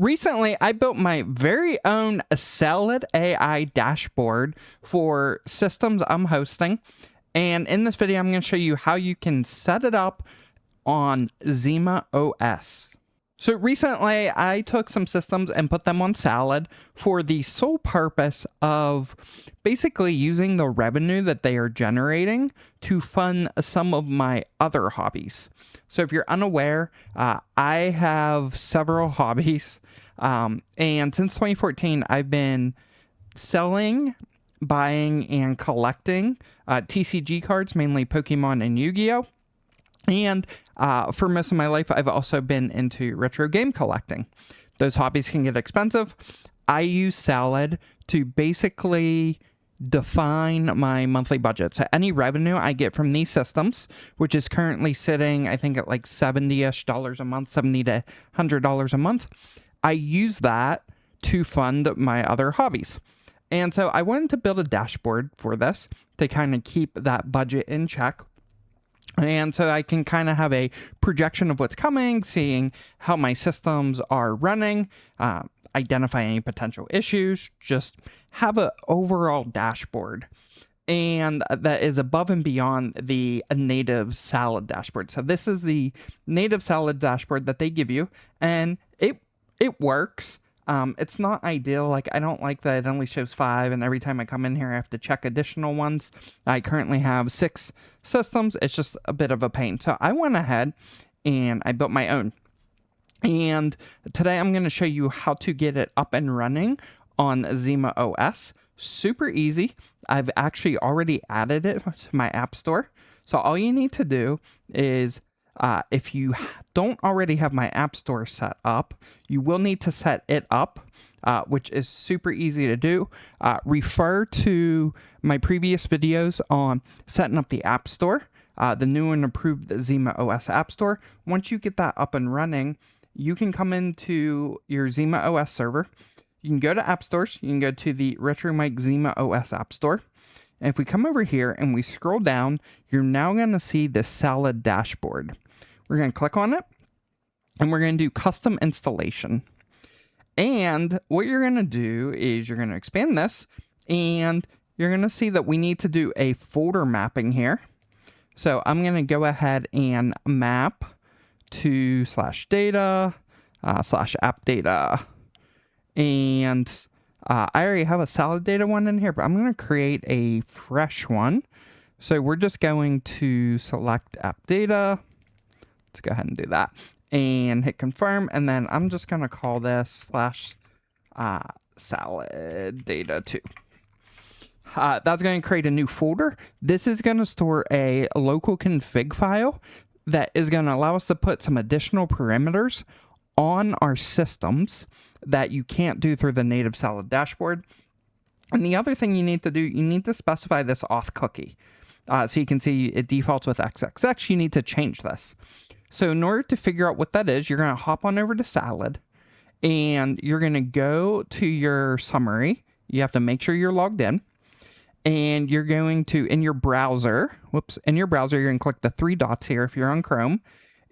Recently, I built my very own Salad AI dashboard for systems I'm hosting. And in this video, I'm going to show you how you can set it up on Zima OS. So recently, I took some systems and put them on Salad for the sole purpose of basically using the revenue that they are generating to fund some of my other hobbies. So if you're unaware, I have several hobbies. And since 2014, I've been selling, buying, and collecting TCG cards, mainly Pokemon and Yu-Gi-Oh! And for most of my life, I've also been into retro game collecting. Those hobbies can get expensive. I use Salad to basically define my monthly budget. So any revenue I get from these systems, which is currently sitting, I think, at like $70-ish a month, $70 to $100 a month, I use that to fund my other hobbies. And so I wanted to build a dashboard for this to kind of keep that budget in check. And so I can kind of have a projection of what's coming, seeing how my systems are running, identify any potential issues, just have an overall dashboard. And that is above and beyond the native Salad dashboard. So this is the native Salad dashboard that they give you, and it works. It's not ideal. Like, I don't like that it only shows 5, and every time I come in here, I have to check additional ones. I currently have 6 systems. It's just a bit of a pain. So I went ahead and I built my own. And today I'm going to show you how to get it up and running on Zima OS. Super easy. I've actually already added it to my app store. So all you need to do is, if you don't already have my app store set up, you will need to set it up, which is super easy to do. Refer to my previous videos on setting up the app store, the new and improved Zima OS app store. Once you get that up and running, you can come into your Zima OS server. You can go to app stores. You can go to the Retro Mike Zima OS app store. And if we come over here and we scroll down, you're now going to see the Salad dashboard. We're going to click on it, and we're going to do custom installation. And what you're going to do is you're going to expand this, and you're going to see that we need to do a folder mapping here. So I'm going to go ahead and map to /data, /app data. And I already have a Salad data one in here, but I'm going to create a fresh one. So we're just going to select app data. Let's go ahead and do that and hit confirm. And then I'm just going to call this /salad data 2. That's going to create a new folder. This is going to store a local config file that is going to allow us to put some additional parameters on our systems that you can't do through the native Salad dashboard. And the other thing you need to do, you need to specify this auth cookie. So you can see it defaults with XXX. You need to change this. So in order to figure out what that is, you're going to hop on over to Salad, and you're going to go to your summary. You have to make sure you're logged in, and you're going to, in your browser, you're going to click the 3 dots here if you're on Chrome,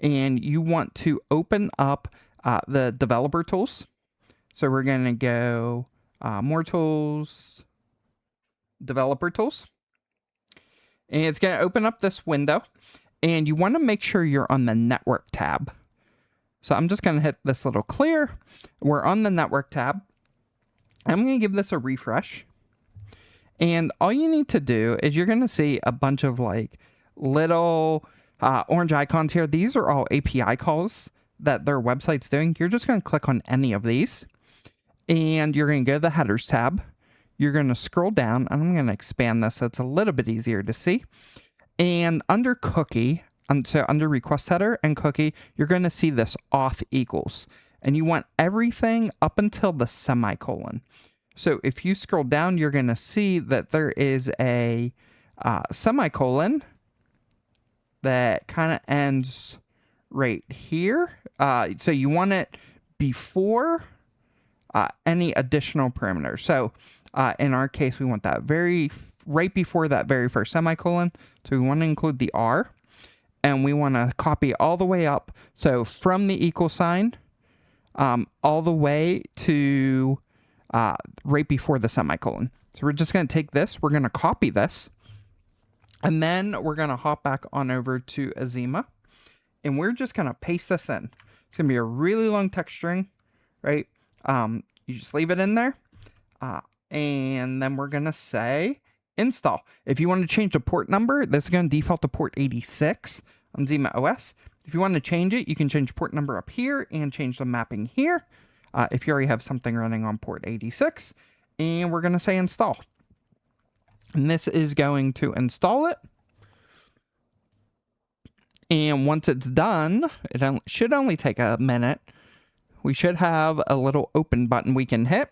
and you want to open up the developer tools. So we're going to go more tools, developer tools. And it's going to open up this window, and you want to make sure you're on the network tab. So I'm just going to hit this little clear. We're on the network tab. I'm going to give this a refresh. And all you need to do is you're going to see a bunch of like little orange icons here. These are all API calls that their website's doing. You're just going to click on any of these, and you're going to go to the headers tab. You're going to scroll down, and I'm going to expand this so it's a little bit easier to see. And under cookie, so under request header and cookie, you're going to see this auth equals. And you want everything up until the semicolon. So if you scroll down, you're going to see that there is a semicolon that kind of ends right here. So you want it before any additional parameters. So in our case, we want that right before that very first semicolon. So we want to include the R, and we want to copy all the way up. So from the equal sign all the way to right before the semicolon. So we're just going to take this, we're going to copy this, and then we're going to hop back on over to Zima, and we're just going to paste this in. It's going to be a really long text string, right? You just leave it in there, and then we're going to say install. If you want to change the port number, this is going to default to port 86 on Zima OS. If you want to change it, you can change port number up here and change the mapping here. If you already have something running on port 86, and we're going to say install. And this is going to install it. And once it's done, it should only take a minute. We should have a little open button we can hit.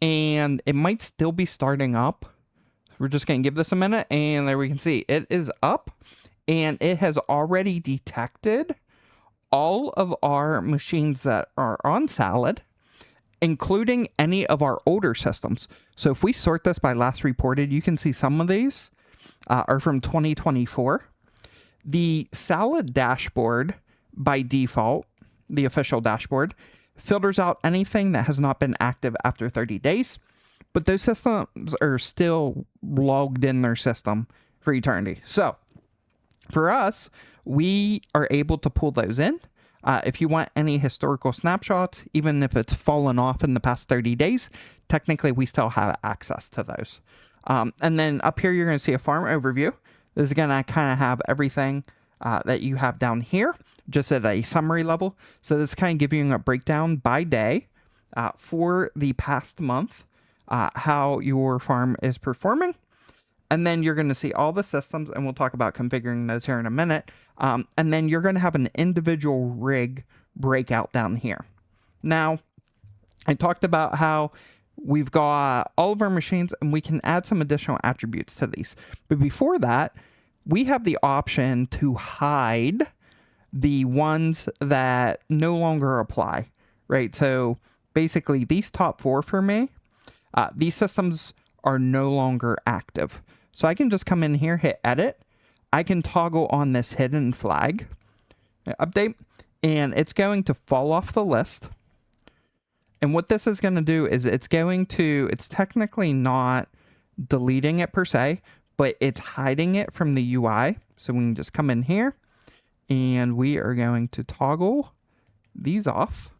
And it might still be starting up. We're just going to give this a minute, and there we can see it is up. And it has already detected all of our machines that are on Salad, including any of our older systems. So if we sort this by last reported, you can see some of these are from 2024. The Salad dashboard, by default, the official dashboard, filters out anything that has not been active after 30 days, but those systems are still logged in their system for eternity. So for us, we are able to pull those in. If you want any historical snapshots, even if it's fallen off in the past 30 days, technically we still have access to those. And then up here, you're going to see a farm overview. This is going to kind of have everything that you have down here, just at a summary level. So this is kind of giving you a breakdown by day for the past month, how your farm is performing. And then you're going to see all the systems, and we'll talk about configuring those here in a minute. And then you're going to have an individual rig breakout down here. Now, I talked about how we've got all of our machines, and we can add some additional attributes to these. But before that, we have the option to hide the ones that no longer apply, right? So basically, these top four for me, these systems are no longer active. So I can just come in here, hit edit. I can toggle on this hidden flag, update, and it's going to fall off the list. And what this is going to do is it's technically not deleting it per se, but it's hiding it from the UI. So we can just come in here, and we are going to toggle these off.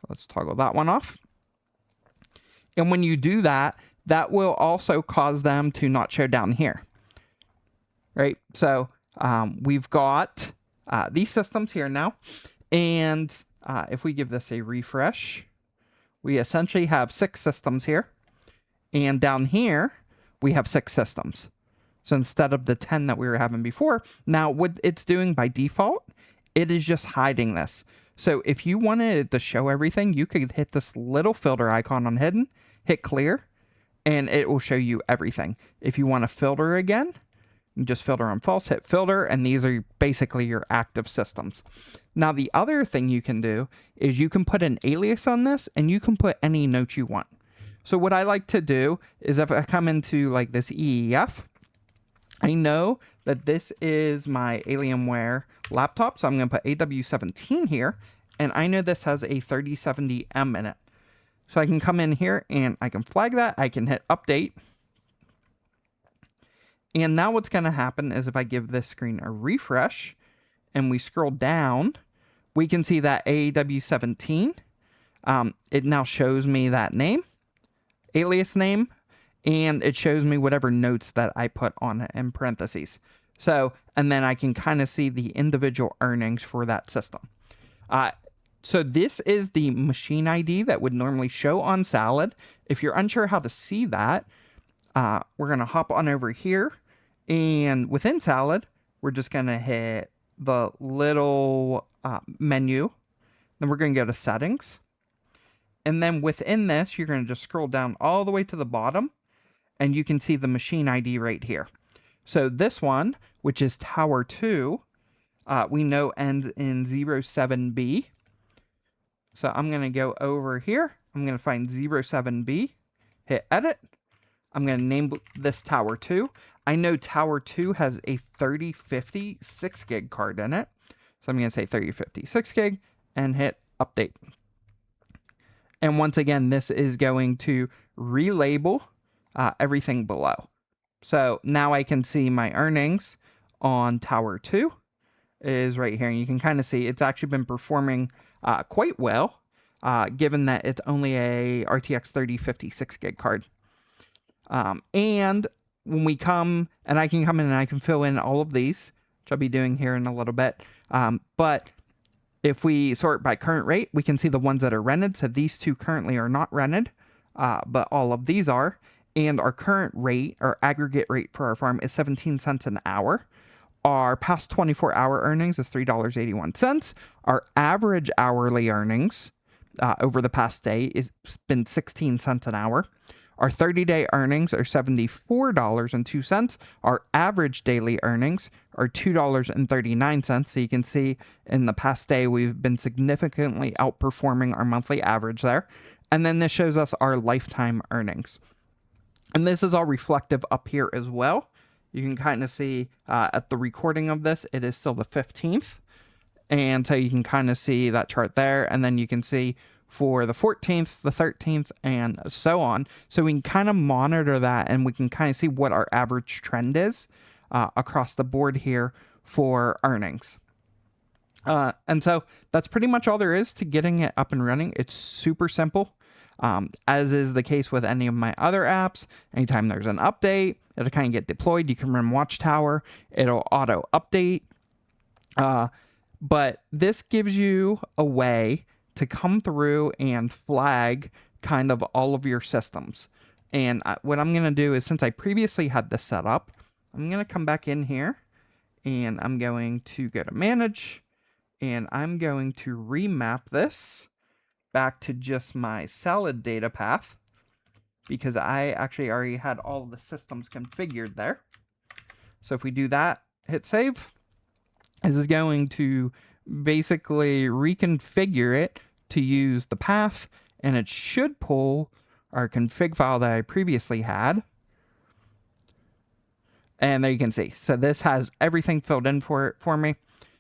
Let's toggle that one off. And when you do that, that will also cause them to not show down here, right? So we've got these systems here now. And if we give this a refresh, we essentially have 6 systems here. And down here, we have 6 systems. So instead of the 10 that we were having before, now what it's doing by default, it is just hiding this. So if you wanted it to show everything, you could hit this little filter icon on hidden, hit clear, and it will show you everything. If you want to filter again, you just filter on false, hit filter, and these are basically your active systems. Now, the other thing you can do is you can put an alias on this, and you can put any note you want. So what I like to do is if I come into like this EEF, I know that this is my Alienware laptop, so I'm going to put AW17 here, and I know this has a 3070M in it. So I can come in here and I can flag that. I can hit update. And now what's going to happen is if I give this screen a refresh and we scroll down, we can see that AW17. It now shows me that name, alias name, and it shows me whatever notes that I put on it in parentheses. So, and then I can kind of see the individual earnings for that system. So this is the machine ID that would normally show on Salad. If you're unsure how to see that, we're going to hop on over here. And within Salad, we're just going to hit the little menu. Then we're going to go to Settings. And then within this, you're going to just scroll down all the way to the bottom. And you can see the machine ID right here. So this one, which is Tower 2, we know ends in 07B. So I'm going to go over here. I'm going to find 07B, hit edit. I'm going to name this Tower 2. I know Tower 2 has a 3050 6 gig card in it. So I'm going to say 3056 gig and hit update. And once again, this is going to relabel everything below. So now I can see my earnings on Tower 2 is right here. And you can kind of see it's actually been performing quite well, given that it's only a RTX 3056 gig card. And when we come, and I can come in and I can fill in all of these, which I'll be doing here in a little bit. But if we sort by current rate, we can see the ones that are rented. So these two currently are not rented, but all of these are. And our current rate, our aggregate rate for our farm is 17 cents an hour. Our past 24-hour earnings is $3.81. Our average hourly earnings over the past day has been 16 cents an hour. Our 30-day earnings are $74.02. Our average daily earnings are $2.39. So you can see in the past day, we've been significantly outperforming our monthly average there. And then this shows us our lifetime earnings. And this is all reflective up here as well. You can kind of see at the recording of this, it is still the 15th. And so you can kind of see that chart there. And then you can see for the 14th, the 13th, and so on. So we can kind of monitor that and we can kind of see what our average trend is across the board here for earnings. And so that's pretty much all there is to getting it up and running. It's super simple. As is the case with any of my other apps. Anytime there's an update, it'll kind of get deployed. You can run Watchtower. It'll auto update. But this gives you a way to come through and flag kind of all of your systems. And what I'm going to do is, since I previously had this set up, I'm going to come back in here and I'm going to go to manage and I'm going to remap this back to just my salad data path because I actually already had all of the systems configured there. So if we do that, hit save, this is going to basically reconfigure it to use the path, and it should pull our config file that I previously had. And there you can see. So this has everything filled in for me.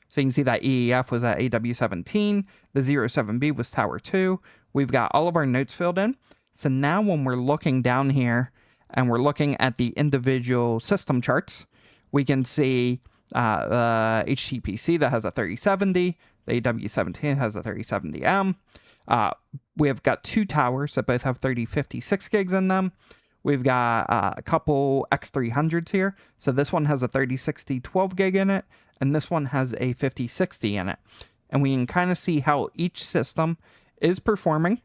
So you can see that EEF was at AW17, the 07B was Tower 2. We've got all of our notes filled in. So now when we're looking down here and we're looking at the individual system charts, we can see the HTPC that has a 3070, the AW17 has a 3070M. We have got two towers that both have 3056 gigs in them. We've got a couple X300s here. So this one has a 3060 12 gig in it, and this one has a 5060 in it. And we can kind of see how each system is performing.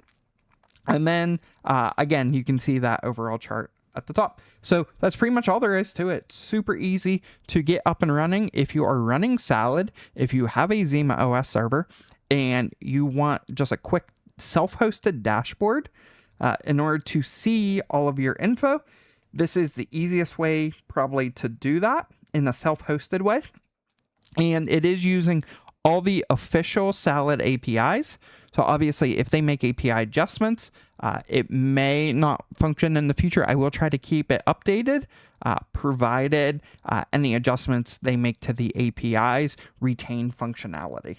And then, again, you can see that overall chart at the top. So that's pretty much all there is to it. Super easy to get up and running. If you are running Salad, if you have a Zima OS server, and you want just a quick self-hosted dashboard in order to see all of your info, this is the easiest way probably to do that in a self-hosted way. And it is using all the official Salad APIs. So obviously, if they make API adjustments, it may not function in the future. I will try to keep it updated, provided any adjustments they make to the APIs retain functionality.